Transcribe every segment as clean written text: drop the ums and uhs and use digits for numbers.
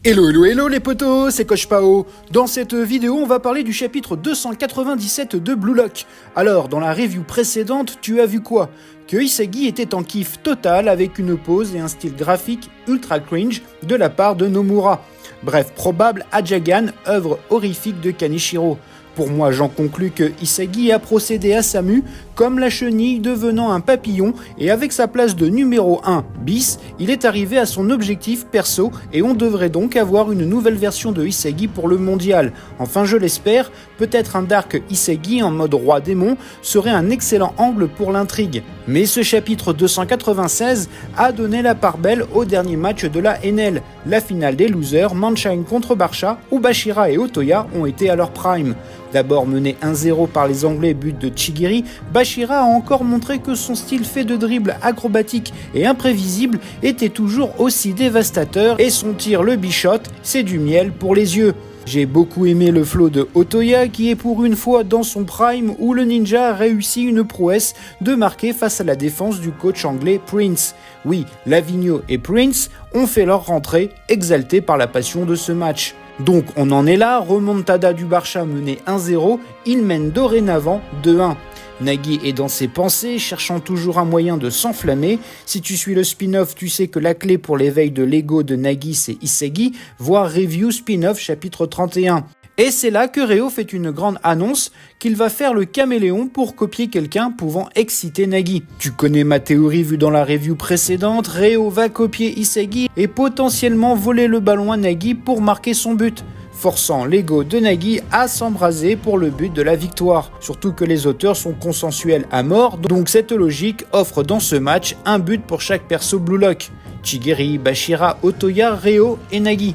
Hello les potos, c'est Coach Pao. Dans cette vidéo, on va parler du chapitre 297 de Blue Lock. Alors, dans la review précédente, tu as vu quoi? Que Isagi était en kiff total avec une pose et un style graphique ultra cringe de la part de Nomura. Bref, probable Ajagan, œuvre horrifique de Kaneshiro. Pour moi, j'en conclus que Isagi a procédé à sa mue comme la chenille devenant un papillon et avec sa place de numéro 1 bis, il est arrivé à son objectif perso et on devrait donc avoir une nouvelle version de Isagi pour le mondial. Enfin, je l'espère, peut-être un Dark Isagi en mode roi démon serait un excellent angle pour l'intrigue. Mais ce chapitre 296 a donné la part belle au dernier match de la NL, la finale des losers, Mannheim contre Barça, où Bashira et Otoya ont été à leur prime. D'abord mené 1-0 par les Anglais, but de Chigiri, Bashira a encore montré que son style fait de dribble acrobatique et imprévisible était toujours aussi dévastateur et son tir le bichot, c'est du miel pour les yeux. J'ai beaucoup aimé le flow de Otoya qui est pour une fois dans son prime où le ninja a réussi une prouesse de marquer face à la défense du coach anglais Prince. Oui, Lavigno et Prince ont fait leur rentrée, exaltés par la passion de ce match. Donc on en est là, remontada du Barça mené 1-0, il mène dorénavant 2-1. Nagi est dans ses pensées, cherchant toujours un moyen de s'enflammer. Si tu suis le spin-off, tu sais que la clé pour l'éveil de l'ego de Nagi c'est Isagi, voir review spin-off chapitre 31. Et c'est là que Reo fait une grande annonce qu'il va faire le caméléon pour copier quelqu'un pouvant exciter Nagi. Tu connais ma théorie vue dans la review précédente, Reo va copier Isagi et potentiellement voler le ballon à Nagi pour marquer son but, forçant l'ego de Nagi à s'embraser pour le but de la victoire. Surtout que les auteurs sont consensuels à mort, donc cette logique offre dans ce match un but pour chaque perso Blue Lock. Chigiri, Bashira, Otoya, Reo et Nagi.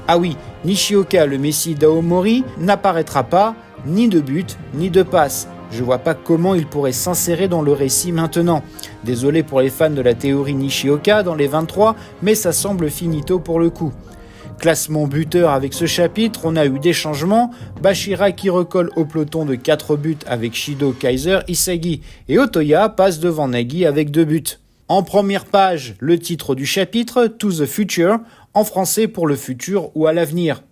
Ah oui, Nishioka, le messie d'Aomori, n'apparaîtra pas, ni de but, ni de passe. Je vois pas comment il pourrait s'insérer dans le récit maintenant. Désolé pour les fans de la théorie Nishioka dans les 23, mais ça semble finito pour le coup. Classement buteur avec ce chapitre, on a eu des changements. Bashira qui recolle au peloton de 4 buts avec Shido, Kaiser, Isagi. Et Otoya passe devant Nagi avec 2 buts. En première page, le titre du chapitre, To the Future, en français pour le futur ou à l'avenir.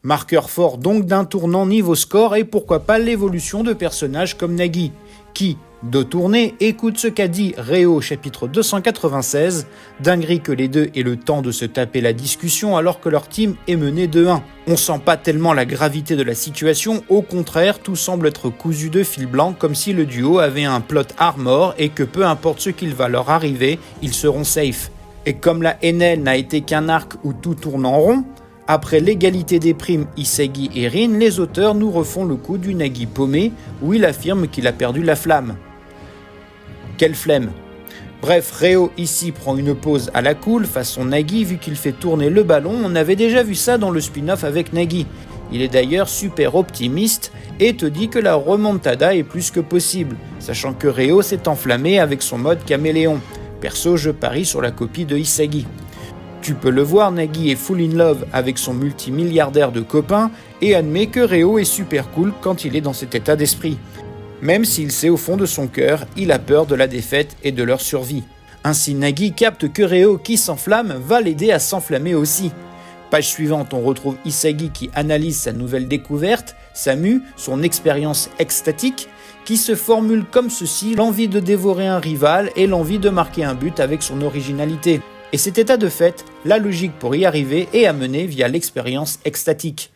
Marqueur fort donc d'un tournant niveau score et pourquoi pas l'évolution de personnages comme Nagi, qui, de tournée, écoute ce qu'a dit Reo chapitre 296, dinguerie que les deux aient le temps de se taper la discussion alors que leur team est mené 2-1. On sent pas tellement la gravité de la situation, au contraire tout semble être cousu de fil blanc comme si le duo avait un plot armor et que peu importe ce qu'il va leur arriver, ils seront safe. Et comme la NL n'a été qu'un arc où tout tourne en rond, après l'égalité des primes Isagi et Rin, les auteurs nous refont le coup du Nagi paumé où il affirme qu'il a perdu la flamme. Quelle flemme! Bref, Reo ici prend une pause à la cool façon Nagi vu qu'il fait tourner le ballon, on avait déjà vu ça dans le spin-off avec Nagi. Il est d'ailleurs super optimiste et te dit que la remontada est plus que possible, sachant que Reo s'est enflammé avec son mode caméléon. Perso, je parie sur la copie de Isagi. Tu peux le voir, Nagi est full in love avec son multimilliardaire de copain et admet que Reo est super cool quand il est dans cet état d'esprit. Même s'il sait au fond de son cœur, il a peur de la défaite et de leur survie. Ainsi, Nagi capte que Reo qui s'enflamme va l'aider à s'enflammer aussi. Page suivante, on retrouve Isagi qui analyse sa nouvelle découverte, sa mue, son expérience extatique, qui se formule comme ceci, l'envie de dévorer un rival et l'envie de marquer un but avec son originalité. Et cet état de fait, la logique pour y arriver est amenée via l'expérience extatique.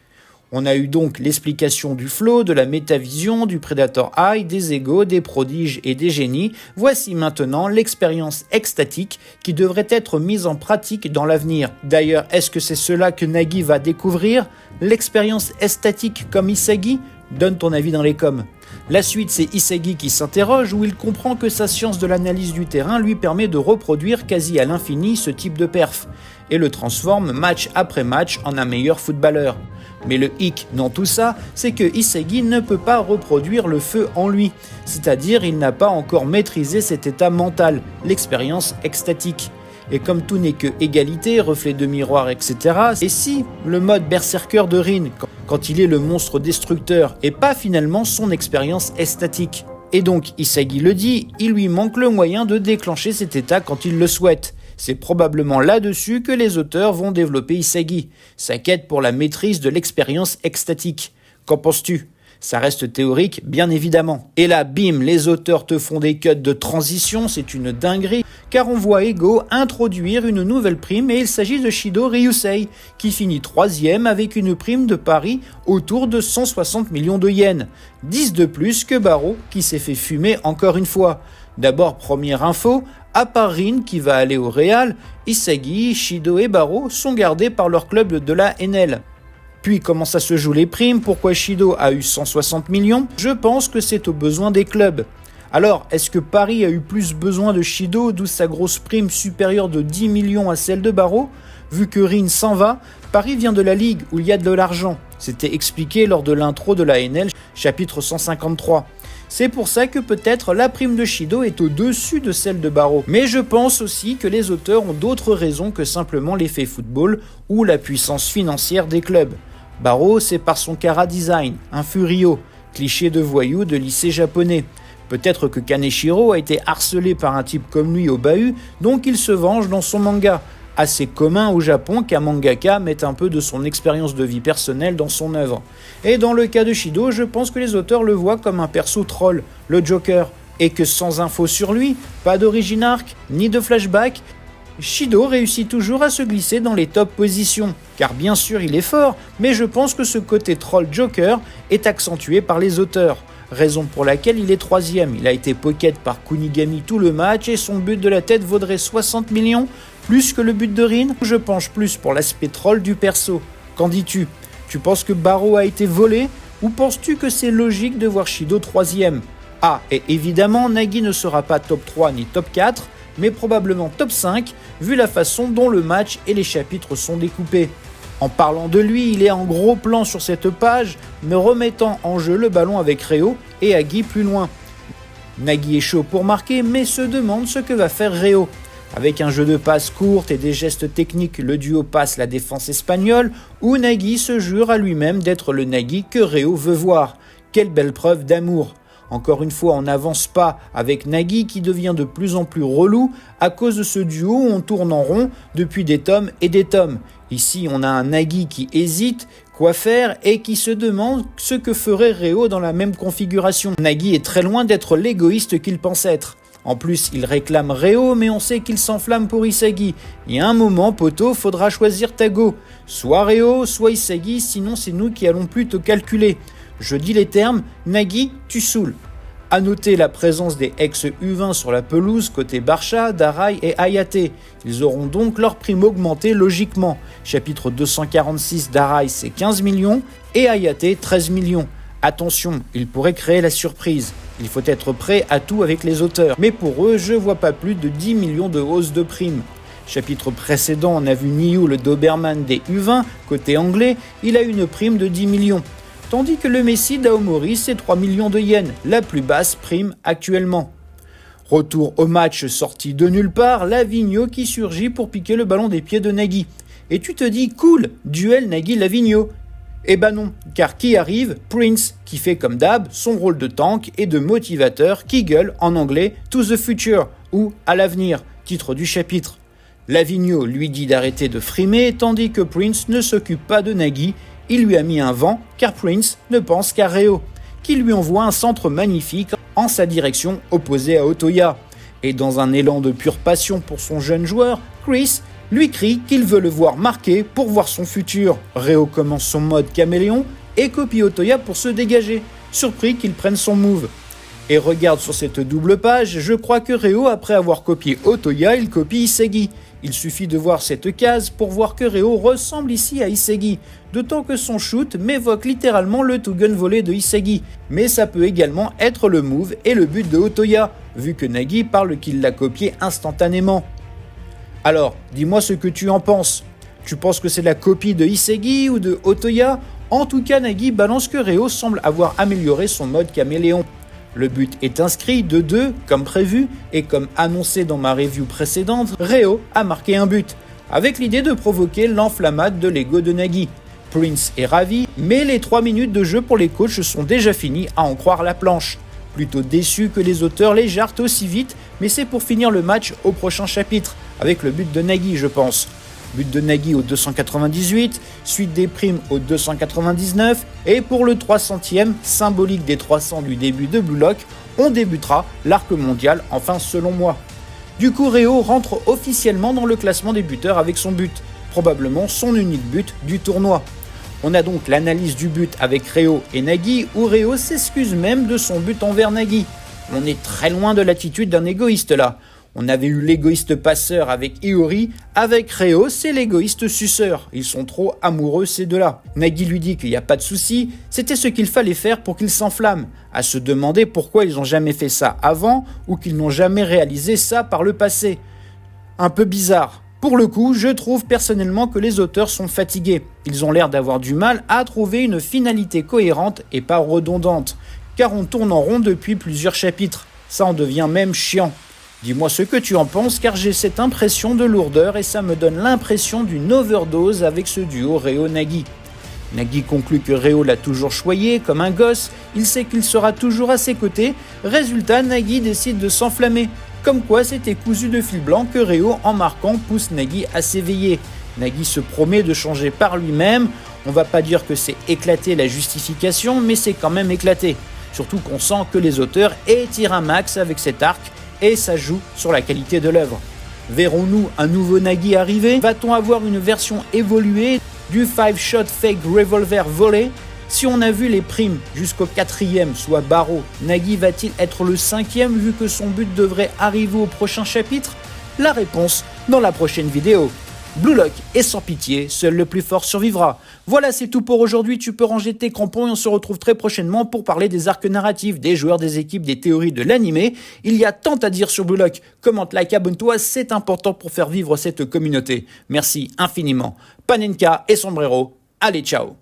On a eu donc l'explication du flow, de la métavision, du Predator Eye, des égos, des prodiges et des génies. Voici maintenant l'expérience extatique qui devrait être mise en pratique dans l'avenir. D'ailleurs, est-ce que c'est cela que Nagi va découvrir? L'expérience extatique comme Isagi? Donne ton avis dans les coms. La suite, c'est Isagi qui s'interroge où il comprend que sa science de l'analyse du terrain lui permet de reproduire quasi à l'infini ce type de perf et le transforme match après match en un meilleur footballeur. Mais le hic dans tout ça, c'est que Isagi ne peut pas reproduire le feu en lui, c'est-à-dire il n'a pas encore maîtrisé cet état mental, l'expérience extatique. Et comme tout n'est que égalité, reflet de miroir, etc., et si le mode berserker de Rin, quand il est le monstre destructeur, et pas finalement son expérience extatique. Et donc, Isagi le dit, il lui manque le moyen de déclencher cet état quand il le souhaite. C'est probablement là-dessus que les auteurs vont développer Isagi, sa quête pour la maîtrise de l'expérience extatique. Qu'en penses-tu ? Ça reste théorique, bien évidemment. Et là, bim, les auteurs te font des cuts de transition, c'est une dinguerie, car on voit Ego introduire une nouvelle prime et il s'agit de Shido Ryusei, qui finit 3e avec une prime de pari autour de 160 millions de yens. 10 de plus que Barreau, qui s'est fait fumer encore une fois. D'abord, première info, à part Rin qui va aller au Real, Isagi, Shido et Barreau sont gardés par leur club de la NL. Puis comment ça se joue les primes, pourquoi Shido a eu 160 millions ? Je pense que c'est au besoin des clubs. Alors, est-ce que Paris a eu plus besoin de Shido, d'où sa grosse prime supérieure de 10 millions à celle de Barreau ? Vu que Rin s'en va, Paris vient de la Ligue où il y a de l'argent. C'était expliqué lors de l'intro de la NL, chapitre 153. C'est pour ça que peut-être la prime de Shido est au-dessus de celle de Barreau. Mais je pense aussi que les auteurs ont d'autres raisons que simplement l'effet football ou la puissance financière des clubs. Barreau, c'est par son chara-design, un furio, cliché de voyou de lycée japonais. Peut-être que Kaneshiro a été harcelé par un type comme lui au bahut, donc il se venge dans son manga. Assez commun au Japon qu'un mangaka mette un peu de son expérience de vie personnelle dans son œuvre. Et dans le cas de Shido, je pense que les auteurs le voient comme un perso troll, le Joker, et que sans info sur lui, pas d'origine arc, ni de flashback, Shido réussit toujours à se glisser dans les top positions, car bien sûr il est fort, mais je pense que ce côté troll Joker est accentué par les auteurs, raison pour laquelle il est 3e. Il a été pocket par Kunigami tout le match et son but de la tête vaudrait 60 millions, plus que le but de Rin. Je penche plus pour l'aspect troll du perso. Qu'en dis-tu ? Tu penses que Barreau a été volé, ou penses-tu que c'est logique de voir Shido 3e ? Ah, et évidemment Nagi ne sera pas top 3 ni top 4, mais probablement top 5, vu la façon dont le match et les chapitres sont découpés. En parlant de lui, il est en gros plan sur cette page, me remettant en jeu le ballon avec Reo et Agi plus loin. Nagi est chaud pour marquer, mais se demande ce que va faire Reo. Avec un jeu de passes courtes et des gestes techniques, le duo passe la défense espagnole, où Nagi se jure à lui-même d'être le Nagi que Reo veut voir. Quelle belle preuve d'amour! Encore une fois, on n'avance pas avec Nagi qui devient de plus en plus relou à cause de ce duo où on tourne en rond depuis des tomes et des tomes. Ici, on a un Nagi qui hésite, quoi faire et qui se demande ce que ferait Reo dans la même configuration. Nagi est très loin d'être l'égoïste qu'il pense être. En plus, il réclame Reo, mais on sait qu'il s'enflamme pour Isagi. Et à un moment, poto, faudra choisir ta go. Soit Reo, soit Isagi, sinon c'est nous qui allons plus te calculer. Je dis les termes, Nagi, tu saoules. A noter la présence des ex-U20 sur la pelouse côté Barça, Darai et Hayate. Ils auront donc leur prime augmentée logiquement. Chapitre 246, Darai c'est 15 millions et Hayate 13 millions. Attention, ils pourraient créer la surprise. Il faut être prêt à tout avec les auteurs. Mais pour eux, je vois pas plus de 10 millions de hausse de prime. Chapitre précédent, on a vu Niyu, le Doberman des U20, côté anglais, il a une prime de 10 millions. Tandis que le Messi d'Aomori, c'est 3 millions de yens, la plus basse prime actuellement. Retour au match sorti de nulle part, Lavigno qui surgit pour piquer le ballon des pieds de Nagi. Et tu te dis, cool, duel Nagi-Lavigno. Eh ben non, car qui arrive ? Prince, qui fait comme d'hab son rôle de tank et de motivateur qui gueule en anglais « To the future » ou « À l'avenir », titre du chapitre. Lavigno lui dit d'arrêter de frimer, tandis que Prince ne s'occupe pas de Nagi. Il lui a mis un vent, car Prince ne pense qu'à Reo, qui lui envoie un centre magnifique en sa direction opposée à Otoya. Et dans un élan de pure passion pour son jeune joueur, Chris lui crie qu'il veut le voir marquer pour voir son futur. Reo commence son mode caméléon et copie Otoya pour se dégager, surpris qu'il prenne son move. Et regarde sur cette double page, je crois que Reo, après avoir copié Otoya, il copie Isagi. Il suffit de voir cette case pour voir que Reo ressemble ici à Isagi, d'autant que son shoot m'évoque littéralement le two-gun volé de Isagi. Mais ça peut également être le move et le but de Otoya, vu que Nagi parle qu'il l'a copié instantanément. Alors, dis-moi ce que tu en penses. Tu penses que c'est la copie de Isagi ou de Otoya ? En tout cas, Nagi balance que Reo semble avoir amélioré son mode caméléon. Le but est inscrit de 2, comme prévu, et comme annoncé dans ma review précédente, Reo a marqué un but, avec l'idée de provoquer l'enflammade de l'ego de Nagi. Prince est ravi, mais les 3 minutes de jeu pour les coachs sont déjà finies à en croire la planche. Plutôt déçu que les auteurs les jartent aussi vite, mais c'est pour finir le match au prochain chapitre. avec le but de Nagi je pense. But de Nagi au 298, suite des primes au 299, et pour le 300e, symbolique des 300 du début de Blue Lock, on débutera l'arc mondial, enfin selon moi. Du coup, Reo rentre officiellement dans le classement des buteurs avec son but, probablement son unique but du tournoi. On a donc l'analyse du but avec Reo et Nagi, où Reo s'excuse même de son but envers Nagi. On est très loin de l'attitude d'un égoïste là. On avait eu l'égoïste passeur avec Iori, avec Reo, c'est l'égoïste suceur. Ils sont trop amoureux ces deux-là. Nagi lui dit qu'il n'y a pas de souci, c'était ce qu'il fallait faire pour qu'il s'enflamme. À se demander pourquoi ils n'ont jamais fait ça avant ou qu'ils n'ont jamais réalisé ça par le passé. Un peu bizarre. Pour le coup, je trouve personnellement que les auteurs sont fatigués. Ils ont l'air d'avoir du mal à trouver une finalité cohérente et pas redondante. Car on tourne en rond depuis plusieurs chapitres. Ça en devient même chiant. Dis-moi ce que tu en penses car j'ai cette impression de lourdeur et ça me donne l'impression d'une overdose avec ce duo Reo-Nagi. Nagi conclut que Reo l'a toujours choyé comme un gosse, il sait qu'il sera toujours à ses côtés, résultat Nagi décide de s'enflammer. Comme quoi c'était cousu de fil blanc que Reo en marquant pousse Nagi à s'éveiller. Nagi se promet de changer par lui-même, on va pas dire que c'est éclaté la justification mais c'est quand même éclaté. Surtout qu'on sent que les auteurs étirent un max avec cet arc et ça joue sur la qualité de l'œuvre. Verrons-nous un nouveau Nagi arriver? Va-t-on avoir une version évoluée du 5-shot fake revolver volé? Si on a vu les primes jusqu'au 4e, soit Barreau, Nagi va-t-il être le 5e vu que son but devrait arriver au prochain chapitre? La réponse dans la prochaine vidéo. Blue Lock est sans pitié, seul le plus fort survivra. Voilà, c'est tout pour aujourd'hui, tu peux ranger tes crampons et on se retrouve très prochainement pour parler des arcs narratifs, des joueurs, des équipes, des théories de l'animé. Il y a tant à dire sur Blue Lock, commente, like, abonne-toi, c'est important pour faire vivre cette communauté. Merci infiniment. Panenka et Sombrero, allez ciao.